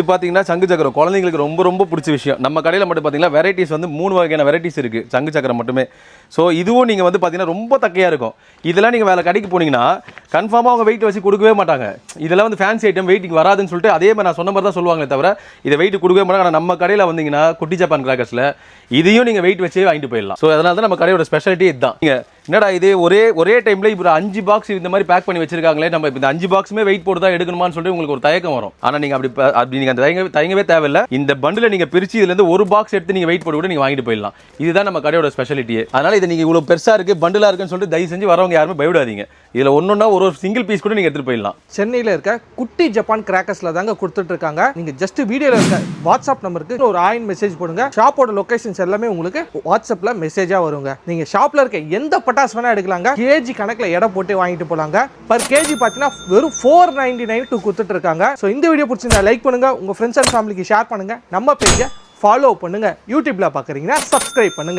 இது பார்த்தீங்கன்னா சங்கு சக்கரம் குழந்தைங்களுக்கு ரொம்ப ரொம்ப பிடிச்ச விஷயம். நம்ம கடையில் மட்டும் பார்த்தீங்கன்னா வெரைட்டிஸ் வந்து 3 வகையான வெரைட்டிஸ் இருக்குது சங்கு சக்கரம் மட்டுமே. ஸோ இதுவும் நீங்கள் வந்து பார்த்தீங்கன்னா ரொம்ப தக்கையாக இருக்கும். இதெல்லாம் நீங்கள் வேலை கடைக்கு போனீங்கன்னா கன்ஃபார்மாக அவங்க வெயிட் வச்சு கொடுக்கவே மாட்டாங்க. இதெல்லாம் வந்து ஃபேன்சி ஐட்டம் வெயிட்டிங் வராதுன்னு சொல்லிட்டு அதே மாதிரி நான் சொன்ன மாதிரி தான் சொல்லுவாங்களே தவிர இதை வெயிட் கொடுக்கவே மாட்டாங்க. ஆனால் நம்ம கடையில் வந்தீங்கன்னா குட்டி ஜப்பான் கிராக்கர்ஸில் இதையும் நீங்கள் வெயிட் வச்சே வாங்கிட்டு போயிடலாம். ஸோ அதனால தான் நம்ம கடையோட ஸ்பெஷாலிட்டி இதுதான். நீங்கள் என்னடா இது ஒரே டைமில் இப்போ 5 பாக்ஸ் இந்த மாதிரி பேக் பண்ணி வச்சிருக்காங்களே, நம்ம இப்போ இந்த 5 பாக்ஸுமே வெயிட் போட்டு தான் எடுக்கணுமான்னு சொல்லிட்டு உங்களுக்கு ஒரு தயக்கம் வரும். ஆனால் நீங்கள் அப்படி நீங்கள் அந்த தயங்கவே தேவையில்லை. இந்த பண்டில் நீங்கள் பிரித்து இதுலேருந்து ஒரு பாக்ஸ் எடுத்து நீங்கள் வெயிட் போட்டு கூட நீங்கள் வாங்கிட்டு போயிடலாம். இதுதான் நம்ம கடையோட ஸ்பெஷாலிட்டியே. அதனால் இதை நீங்கள் இவ்வளோ பெருசாக இருக்குது பண்டிலாக இருக்குன்னு சொல்லிட்டு தயவு செஞ்சு வரவங்க யாருமே பயப்படாதீங்க. இதில் ஒன்றொன்னா ஒரு சிங்கிள் பீஸ் கூட நீங்கள் எடுத்துகிட்டு போயிடலாம். சென்னையில் இருக்க குட்டி ஜப்பான் கிராக்கர்ஸில் தாங்க கொடுத்துட்டு இருக்காங்க. நீங்கள் ஜஸ்ட் வீடியோவில் இருக்க வாட்ஸ்அப் நம்பருக்கு ஒரு ஆயின் மெசேஜ் போடுங்க. ஷாப்போட லொகேஷன்ஸ் எல்லாமே உங்களுக்கு வாட்ஸ்அப்பில் மெசேஜாக வருங்க. நீங்கள் ஷாப்பில் இருக்க எந்த பட்டாசு வேணால் எடுக்கலாங்க. கேஜி கணக்கில் எடை போட்டு வாங்கிட்டு போலாங்க. பர் கேஜி பார்த்தீங்கன்னா வெறும் 499 கொடுத்துட்டு இருக்காங்க. ஸோ இந்த வீடியோ பிடிச்சிருந்தா லைக் பண்ணுங்க, உங்கள் ஃப்ரெண்ட்ஸ் அண்ட் ஃபேமிலிக்கு ஷேர் பண்ணுங்க, நம்ம பேஜை ஃபாலோ பண்ணுங்க. யூடியூப்ல பார்க்குறீங்கன்னா சப்ஸ்கிரைப் பண்ணுங்க.